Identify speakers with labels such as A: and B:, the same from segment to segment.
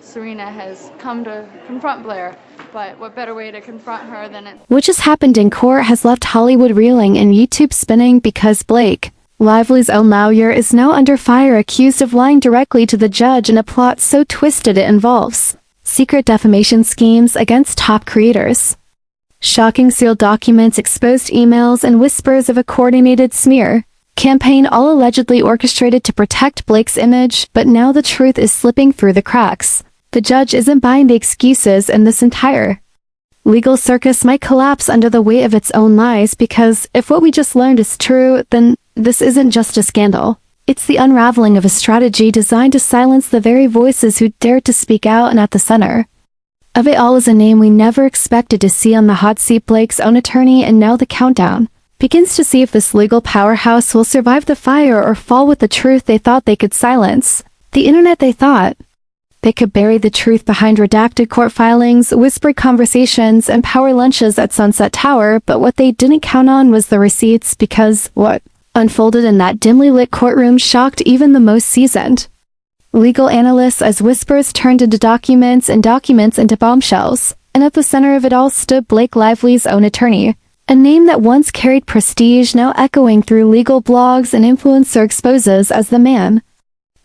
A: Serena has come to confront Blair. But what better way to confront her than it?
B: What just happened in court has left Hollywood reeling and YouTube spinning because Blake Lively's own lawyer is now under fire, accused of lying directly to the judge in a plot so twisted it involves secret defamation schemes against top creators. Shocking sealed documents, exposed emails, and whispers of a coordinated smear campaign, all allegedly orchestrated to protect Blake's image, but now the truth is slipping through the cracks. The judge isn't buying the excuses, and this entire legal circus might collapse under the weight of its own lies, because if what we just learned is true, then this isn't just a scandal. It's the unraveling of a strategy designed to silence the very voices who dared to speak out, and at the center of it all is a name we never expected to see on the hot seat: Blake's own attorney. And now the countdown begins to see if this legal powerhouse will survive the fire or fall with the truth they thought they could silence. The internet they thought they could bury the truth behind redacted court filings, whispered conversations, and power lunches at Sunset Tower, but what they didn't count on was the receipts, because what unfolded in that dimly lit courtroom shocked even the most seasoned legal analysts as whispers turned into documents and documents into bombshells. And at the center of it all stood Blake Lively's own attorney, a name that once carried prestige, now echoing through legal blogs and influencer exposes as the man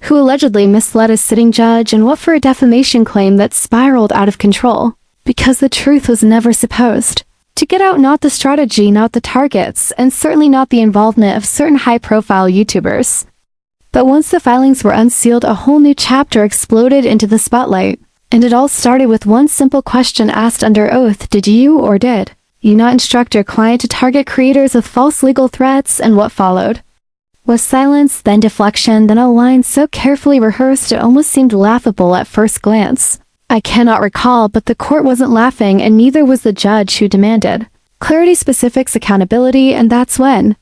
B: who allegedly misled a sitting judge, and what for a defamation claim that spiraled out of control, because the truth was never supposed to get out. Not the strategy, not the targets, and certainly not the involvement of certain high-profile YouTubers. But once the filings were unsealed, a whole new chapter exploded into the spotlight. And it all started with one simple question asked under oath: did you or did you not instruct your client to target creators with false legal threats? And what followed was silence, then deflection, then a line so carefully rehearsed it almost seemed laughable at first glance. I cannot recall, but the court wasn't laughing, and neither was the judge, who demanded clarity, specifics, accountability. And that's when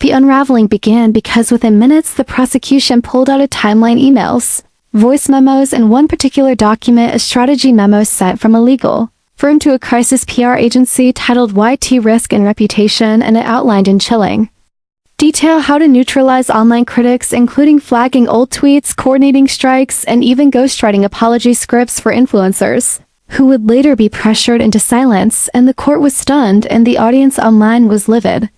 B: the unraveling began, because within minutes the prosecution pulled out a timeline, emails, voice memos, and one particular document, a strategy memo sent from a legal firm to a crisis PR agency titled YT Risk and Reputation, and it outlined in chilling detail how to neutralize online critics, including flagging old tweets, coordinating strikes, and even ghostwriting apology scripts for influencers who would later be pressured into silence. And the court was stunned, and the audience online was livid,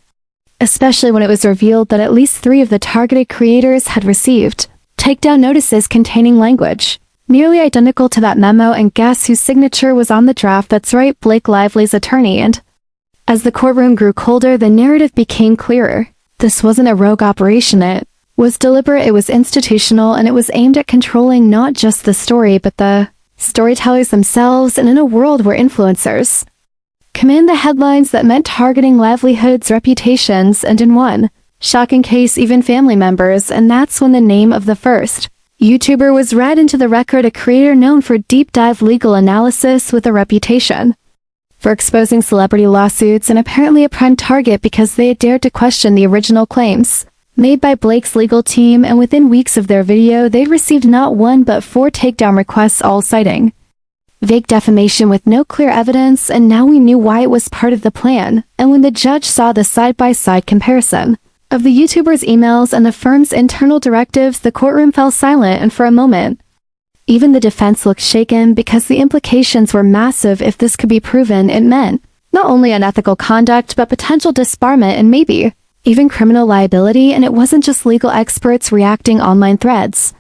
B: especially when it was revealed that at least 3 of the targeted creators had received takedown notices containing language nearly identical to that memo. And guess whose signature was on the draft? That's right, Blake Lively's attorney. And as the courtroom grew colder, the narrative became clearer. This wasn't a rogue operation, it was deliberate, it was institutional, and it was aimed at controlling not just the story but the storytellers themselves. And in a world where influencers command the headlines, that meant targeting livelihoods, reputations, and in one shocking case, even family members. And that's when the name of the first YouTuber was read into the record, a creator known for deep dive legal analysis with a reputation for exposing celebrity lawsuits, and apparently a prime target because they had dared to question the original claims made by Blake's legal team. And within weeks of their video, they'd received not 1 but 4 takedown requests, all citing vague defamation with no clear evidence. And now we knew why it was part of the plan. And when the judge saw the side-by-side comparison of the YouTuber's emails and the firm's internal directives, the courtroom fell silent, and for a moment even the defense looked shaken, because the implications were massive. If this could be proven, it meant not only unethical conduct but potential disbarment and maybe even criminal liability. And it wasn't just legal experts reacting, online threads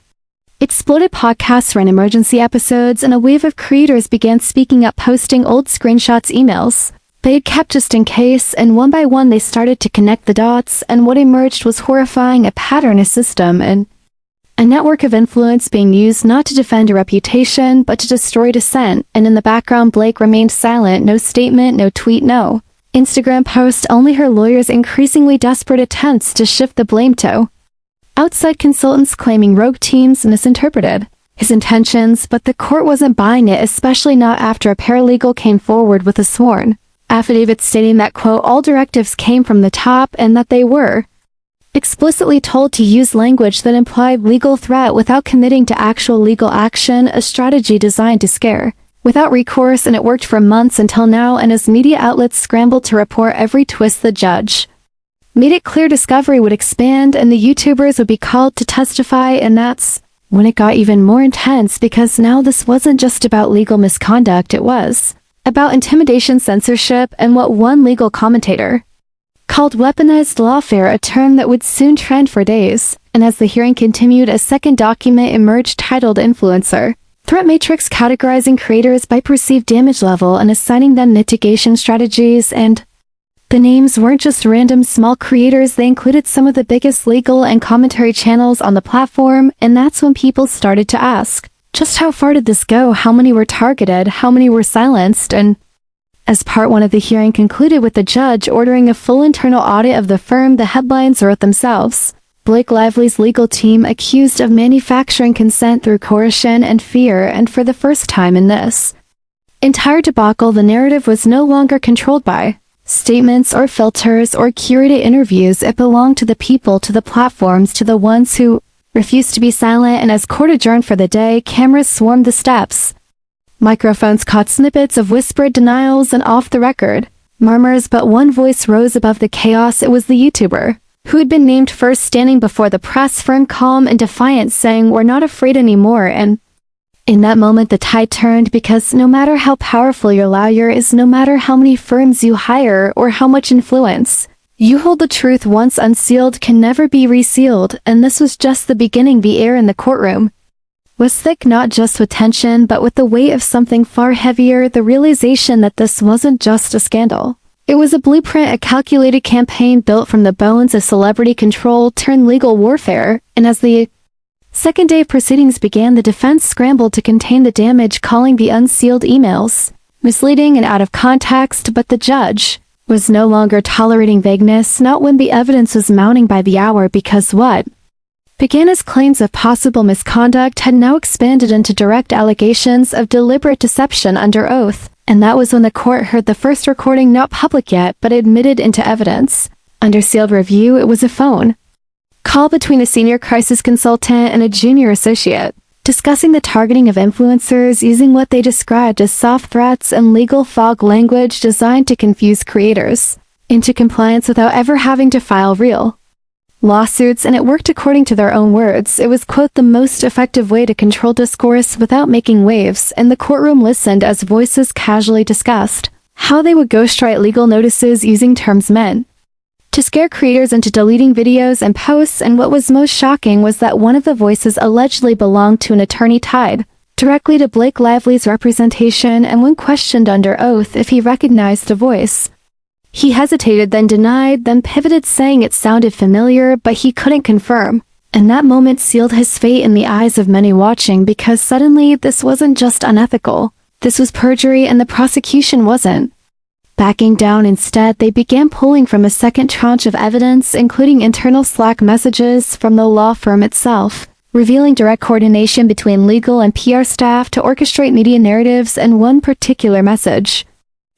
B: exploded, podcasts ran emergency episodes, and a wave of creators began speaking up, posting old screenshots, emails they had kept just in case. And one by one they started to connect the dots, and what emerged was horrifying: a pattern, a system, and a network of influence being used not to defend a reputation, but to destroy dissent. And in the background, Blake remained silent. No statement, no tweet, no Instagram post, only her lawyer's increasingly desperate attempts to shift the blame to outside consultants, claiming rogue teams misinterpreted his intentions. But the court wasn't buying it, especially not after a paralegal came forward with a sworn affidavit stating that, quote, all directives came from the top, and that they were explicitly told to use language that implied legal threat without committing to actual legal action, a strategy designed to scare without recourse. And it worked for months until now, and as media outlets scrambled to report every twist, the judge made it clear discovery would expand and the YouTubers would be called to testify. And that's when it got even more intense because now this wasn't just about legal misconduct, it was about intimidation, censorship, and what one legal commentator called weaponized lawfare, a term that would soon trend for days. And as the hearing continued, a second document emerged titled Influencer Threat Matrix, categorizing creators by perceived damage level and assigning them mitigation strategies. And the names weren't just random small creators, they included some of the biggest legal and commentary channels on the platform, and that's when people started to ask, just how far did this go? How many were targeted? How many were silenced? And as part one of the hearing concluded with the judge ordering a full internal audit of the firm, the headlines wrote themselves. Blake Lively's legal team accused of manufacturing consent through coercion and fear, and for the first time in this entire debacle, the narrative was no longer controlled by statements or filters or curated interviews. It belonged to the people, to the platforms, to the ones who refused to be silent. And as court adjourned for the day, cameras swarmed the steps. Microphones caught snippets of whispered denials and off-the-record murmurs, but one voice rose above the chaos. It was the YouTuber who had been named first, standing before the press, firm, calm, and defiant, saying, "We're not afraid anymore." And in that moment, the tide turned, because no matter how powerful your lawyer is, no matter how many firms you hire or how much influence you hold, the truth once unsealed can never be resealed. And this was just the beginning. The air in the courtroom was thick, not just with tension, but with the weight of something far heavier, the realization that this wasn't just a scandal. It was a blueprint, a calculated campaign built from the bones of celebrity control turned legal warfare. And as the second day of proceedings began, the defense scrambled to contain the damage, calling the unsealed emails misleading and out of context, but the judge was no longer tolerating vagueness, not when the evidence was mounting by the hour, because what began as claims of possible misconduct had now expanded into direct allegations of deliberate deception under oath. And that was when the court heard the first recording, not public yet, but admitted into evidence. Under sealed review, it was a phone call between a senior crisis consultant and a junior associate, discussing the targeting of influencers using what they described as soft threats and legal fog language designed to confuse creators into compliance without ever having to file real lawsuits. And it worked according to their own words. It was, quote, the most effective way to control discourse without making waves. And the courtroom listened as voices casually discussed how they would ghostwrite legal notices using terms meant to scare creators into deleting videos and posts. And what was most shocking was that one of the voices allegedly belonged to an attorney tied directly to Blake Lively's representation, and when questioned under oath if he recognized the voice, he hesitated, then denied, then pivoted, saying it sounded familiar, but he couldn't confirm. And that moment sealed his fate in the eyes of many watching, because suddenly this wasn't just unethical. This was perjury, and the prosecution wasn't backing down. Instead, they began pulling from a second tranche of evidence, including internal Slack messages from the law firm itself, revealing direct coordination between legal and PR staff to orchestrate media narratives. And one particular message,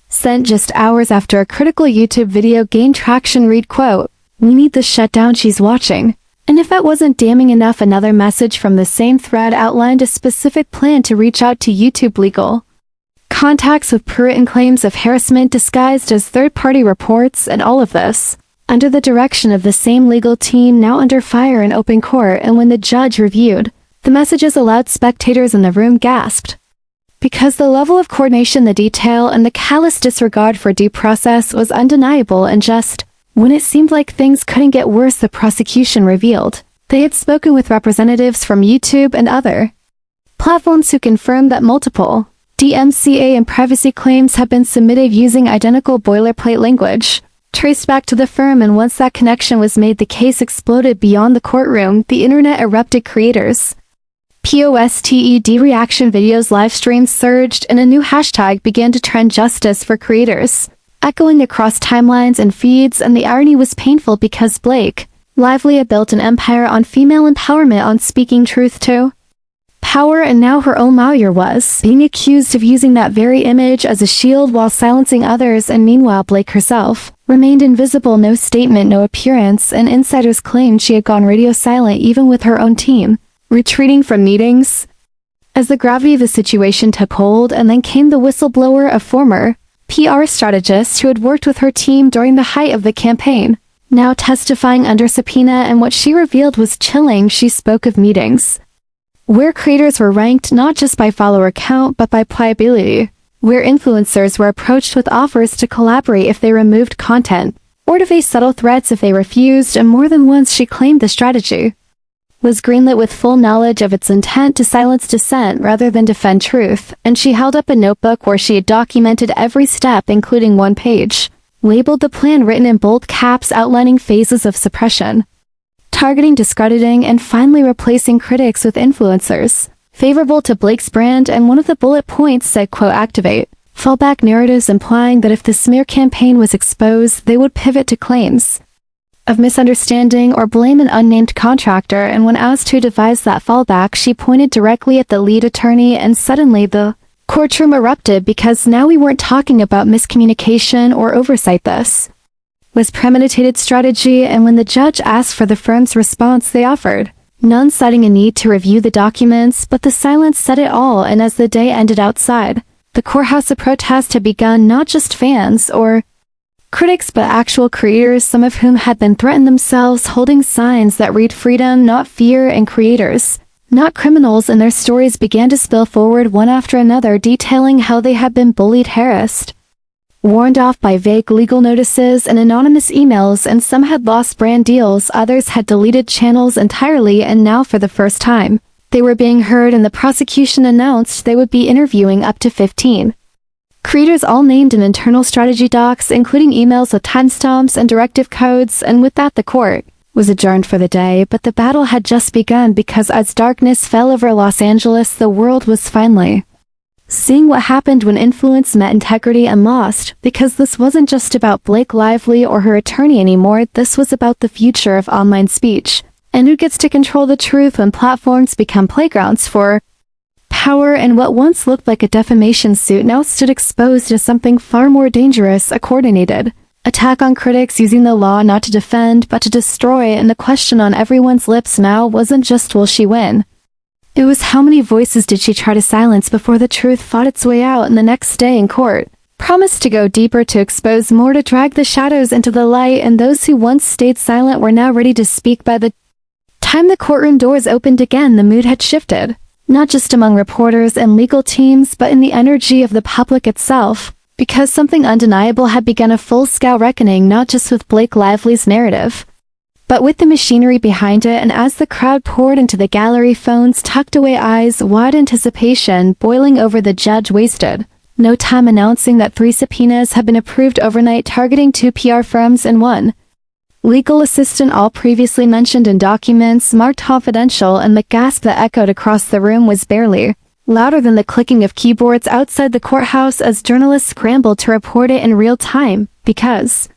B: sent just hours after a critical YouTube video gained traction, read, quote, "We need this shut down, she's watching." And if that wasn't damning enough, another message from the same thread outlined a specific plan to reach out to YouTube legal contacts with prurient claims of harassment disguised as third-party reports. And all of this under the direction of the same legal team, now under fire in open court. And when the judge reviewed the messages aloud, spectators in the room gasped, because the level of coordination, the detail, and the callous disregard for due process was undeniable. And just when it seemed like things couldn't get worse, the prosecution revealed they had spoken with representatives from YouTube and other platforms who confirmed that multiple DMCA and privacy claims have been submitted using identical boilerplate language traced back to the firm. And once that connection was made, the case exploded beyond the courtroom. The internet erupted. Creators posted reaction videos, live streams surged, and a new hashtag began to trend, justice for creators, echoing across timelines and feeds. And the irony was painful, because Blake Lively had built an empire on female empowerment, on speaking truth to power, and now her own lawyer was being accused of using that very image as a shield while silencing others. And meanwhile, Blake herself remained invisible. No statement, no appearance, and insiders claimed she had gone radio silent, even with her own team retreating from meetings. As the gravity of the situation took hold, and then came the whistleblower, a former PR strategist who had worked with her team during the height of the campaign, now testifying under subpoena. And what she revealed was chilling. She spoke of meetings where creators were ranked not just by follower count but by playability, where influencers were approached with offers to collaborate if they removed content, or to face subtle threats if they refused, and more than once she claimed the strategy was greenlit with full knowledge of its intent to silence dissent rather than defend truth, and she held up a notebook where she had documented every step, including one page, labeled the plan written in bold caps outlining phases of suppression, targeting, discrediting, and finally replacing critics with influencers favorable to Blake's brand, and one of the bullet points said, quote, activate fallback narratives, implying that if the smear campaign was exposed, they would pivot to claims of misunderstanding or blame an unnamed contractor, and when asked who devised that fallback, she pointed directly at the lead attorney, and suddenly the courtroom erupted because now we weren't talking about miscommunication or oversight. This was premeditated strategy, and when the judge asked for the firm's response, they offered none, citing a need to review the documents, but the silence said it all, and as the day ended outside the courthouse, a protest had begun, not just fans or critics but actual creators, some of whom had been threatened themselves, holding signs that read freedom, not fear, and creators, not criminals, and their stories began to spill forward one after another, detailing how they had been bullied, harassed, warned off by vague legal notices and anonymous emails, and some had lost brand deals, others had deleted channels entirely, and now for the first time, they were being heard, and the prosecution announced they would be interviewing up to 15 creators, all named in internal strategy docs, including emails with timestamps and directive codes, and with that the court was adjourned for the day. But the battle had just begun, because as darkness fell over Los Angeles, the world was finally seeing what happened when influence met integrity and lost, because this wasn't just about Blake Lively or her attorney anymore, this was about the future of online speech, and who gets to control the truth when platforms become playgrounds for power, and what once looked like a defamation suit now stood exposed as something far more dangerous, a coordinated attack on critics using the law not to defend but to destroy, and the question on everyone's lips now wasn't just will she win, it was how many voices did she try to silence before the truth fought its way out, and the next day in court promised to go deeper, to expose more, to drag the shadows into the light, and those who once stayed silent were now ready to speak. By the time the courtroom doors opened again, the mood had shifted, not just among reporters and legal teams, but in the energy of the public itself, because something undeniable had begun, a full-scale reckoning, not just with Blake Lively's narrative, but with the machinery behind it. And as the crowd poured into the gallery, phones tucked away, eyes wide, anticipation boiling over, the judge wasted no time announcing that 3 subpoenas had been approved overnight, targeting 2 PR firms and 1 legal assistant, all previously mentioned in documents marked confidential, and the gasp that echoed across the room was barely louder than the clicking of keyboards outside the courthouse as journalists scrambled to report it in real time, because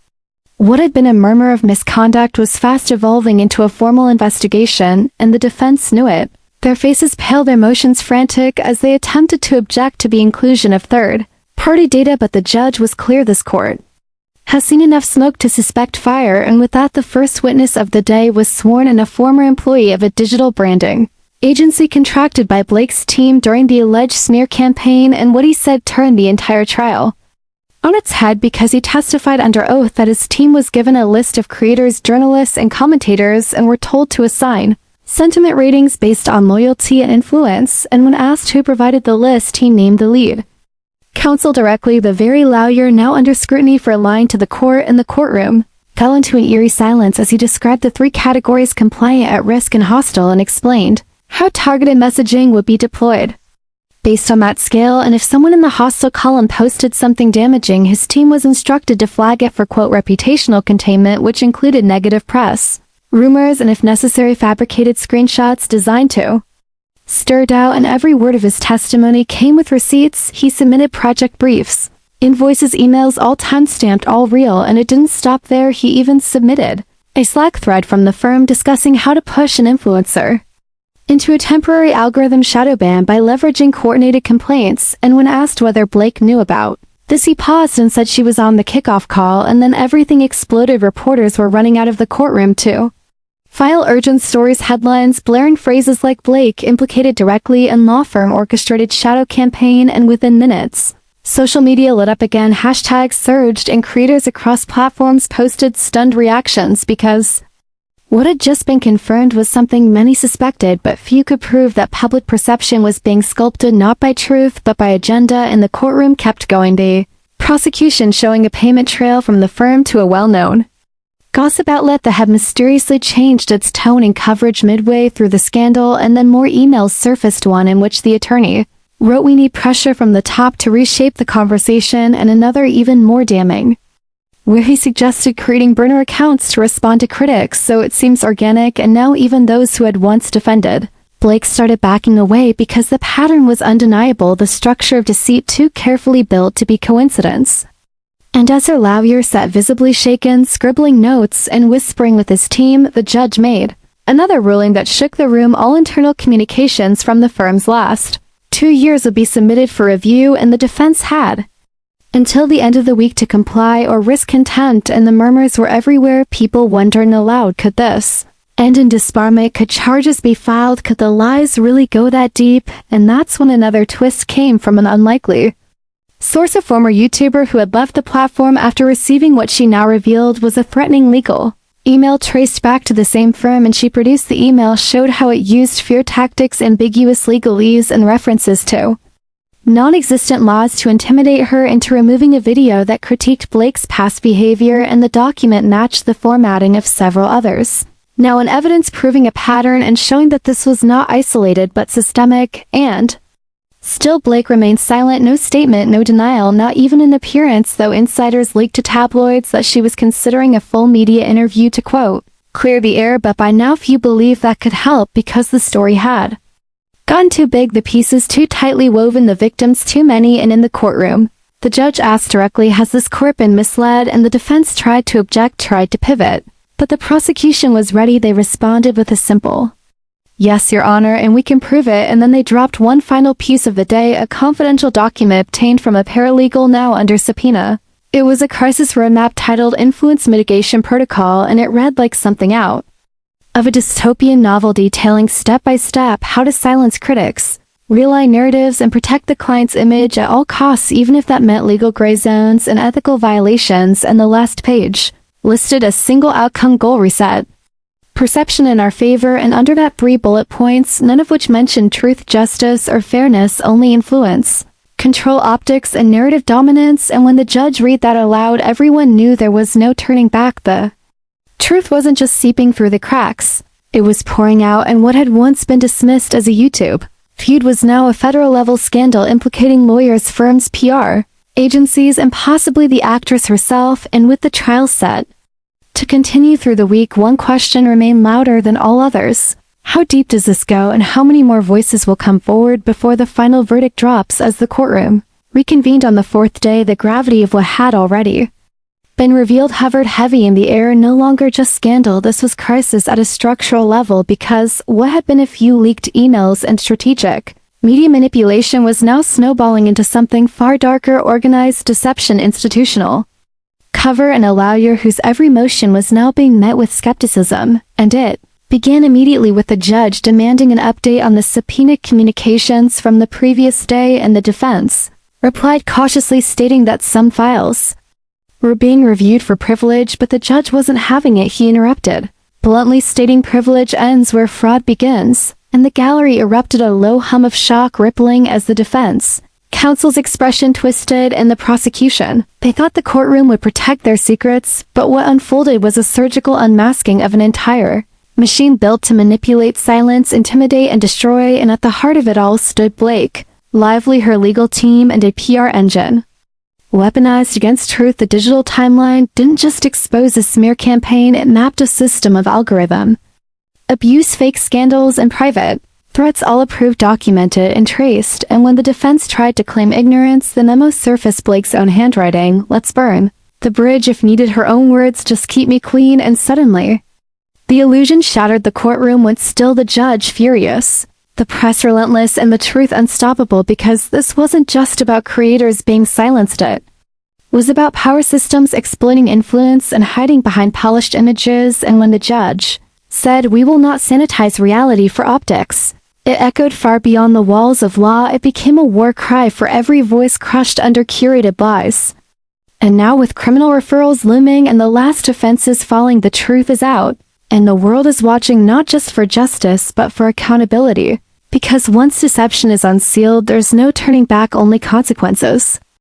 B: what had been a murmur of misconduct was fast evolving into a formal investigation, and the defense knew it. Their faces pale, their motions frantic, as they attempted to object to the inclusion of third-party data, but the judge was clear. This court has seen enough smoke to suspect fire, and with that the first witness of the day was sworn in, a former employee of a digital branding agency contracted by Blake's team during the alleged smear campaign, and what he said turned the entire trial on its head, because he testified under oath that his team was given a list of creators, journalists, and commentators, and were told to assign sentiment ratings based on loyalty and influence, and when asked who provided the list, he named the lead counsel directly. The very lawyer, now under scrutiny for lying to the court in the courtroom, fell into an eerie silence as he described the 3 categories: compliant, at risk, and hostile, and explained how targeted messaging would be deployed based on that scale, and if someone in the hostile column posted something damaging, his team was instructed to flag it for, quote, reputational containment, which included negative press, rumors, and if necessary fabricated screenshots designed to stir doubt. And every word of his testimony came with receipts. He submitted project briefs, invoices, emails, all time-stamped, all real, and it didn't stop there. He even submitted a Slack thread from the firm discussing how to push an influencer into a temporary algorithm shadow ban by leveraging coordinated complaints, and when asked whether Blake knew about this, he paused and said she was on the kickoff call, and then everything exploded. Reporters were running out of the courtroom to file urgent stories, headlines blaring phrases like Blake implicated directly in law firm orchestrated shadow campaign, and within minutes, social media lit up again, hashtags surged, and creators across platforms posted stunned reactions, because What had just been confirmed was something many suspected, but few could prove that public perception was being sculpted not by truth but by agenda, and the courtroom kept going. The prosecution showing a payment trail from the firm to a well-known gossip outlet that had mysteriously changed its tone and coverage midway through the scandal, and then more emails surfaced, one in which the attorney wrote, "We need pressure from the top to reshape the conversation," and another even more damning, where he suggested creating burner accounts to respond to critics so it seems organic, and now even those who had once defended Blake started backing away because the pattern was undeniable, the structure of deceit too carefully built to be coincidence. And as her lawyer sat visibly shaken, scribbling notes and whispering with his team, the judge made another ruling that shook the room. All internal communications from the firm's last 2 years would be submitted for review, and the defense had until the end of the week to comply or risk contempt, and the murmurs were everywhere. People wondering aloud, could this end in disbarment? Could charges be filed? Could the lies really go that deep? And that's when another twist came from an unlikely source. A former YouTuber who had left the platform after receiving what she now revealed was a threatening legal email traced back to the same firm, and she produced the email showed how it used fear tactics, ambiguous legalese, and references to non-existent laws to intimidate her into removing a video that critiqued Blake's past behavior, and the document matched the formatting of several others. Now in evidence proving a pattern and showing that this was not isolated but systemic, and still Blake remained silent. No statement, no denial, not even an appearance, though insiders leaked to tabloids that she was considering a full media interview to, quote, clear the air, but by now few believed that could help because the story had gotten too big, the pieces too tightly woven, the victims too many. And in the courtroom, the judge asked directly, has this court been misled? And the defense tried to object, tried to pivot, but the prosecution was ready. They responded with a simple, yes, Your Honor, and we can prove it. And then they dropped one final piece of the day, a confidential document obtained from a paralegal now under subpoena. It was a crisis roadmap titled Influence Mitigation Protocol, and it read like something out of a dystopian novel, detailing step-by-step how to silence critics, realign narratives, and protect the client's image at all costs, even if that meant legal gray zones and ethical violations. And the last page listed a single outcome goal: reset perception in our favor, and under that 3 bullet points, none of which mentioned truth, justice, or fairness, only influence, control, optics, and narrative dominance. And when the judge read that aloud, everyone knew there was no turning back. The truth wasn't just seeping through the cracks, it was pouring out, and what had once been dismissed as a YouTube feud was now a federal-level scandal implicating lawyers, firms, PR agencies, and possibly the actress herself. And with the trial set to continue through the week, one question remained louder than all others. How deep does this go, and how many more voices will come forward before the final verdict drops? As the courtroom reconvened on the 4th day, the gravity of what had already been revealed hovered heavy in the air. No longer just scandal, this was crisis at a structural level, because what had been a few leaked emails and strategic media manipulation was now snowballing into something far darker: organized deception, institutional cover, and a lawyer whose every motion was now being met with skepticism. And it began immediately with the judge demanding an update on the subpoenaed communications from the previous day, and the defense replied cautiously, stating that some files were being reviewed for privilege, but the judge wasn't having it. He interrupted, bluntly stating privilege ends where fraud begins, and the gallery erupted a low hum of shock, rippling as the defense counsel's expression twisted, and the prosecution. They thought the courtroom would protect their secrets, but what unfolded was a surgical unmasking of an entire machine built to manipulate, silence, intimidate, and destroy. And at the heart of it all stood Blake Lively, her legal team, and a PR engine weaponized against truth. The digital timeline didn't just expose a smear campaign, it mapped a system of algorithm abuse, fake scandals, and private threats, all approved, documented, and traced. And when the defense tried to claim ignorance, the memo surfaced Blake's own handwriting: let's burn the bridge if needed, her own words, just keep me clean. And suddenly, the illusion shattered. The courtroom went still, the judge furious, the press relentless, and the truth unstoppable, because this wasn't just about creators being silenced, it was about power systems exploiting influence and hiding behind polished images. And when the judge said, "We will not sanitize reality for optics," it echoed far beyond the walls of law. It became a war cry for every voice crushed under curated lies. And now, with criminal referrals looming and the last offenses falling, the truth is out. And the world is watching not just for justice, but for accountability. Because once deception is unsealed, there's no turning back, only consequences.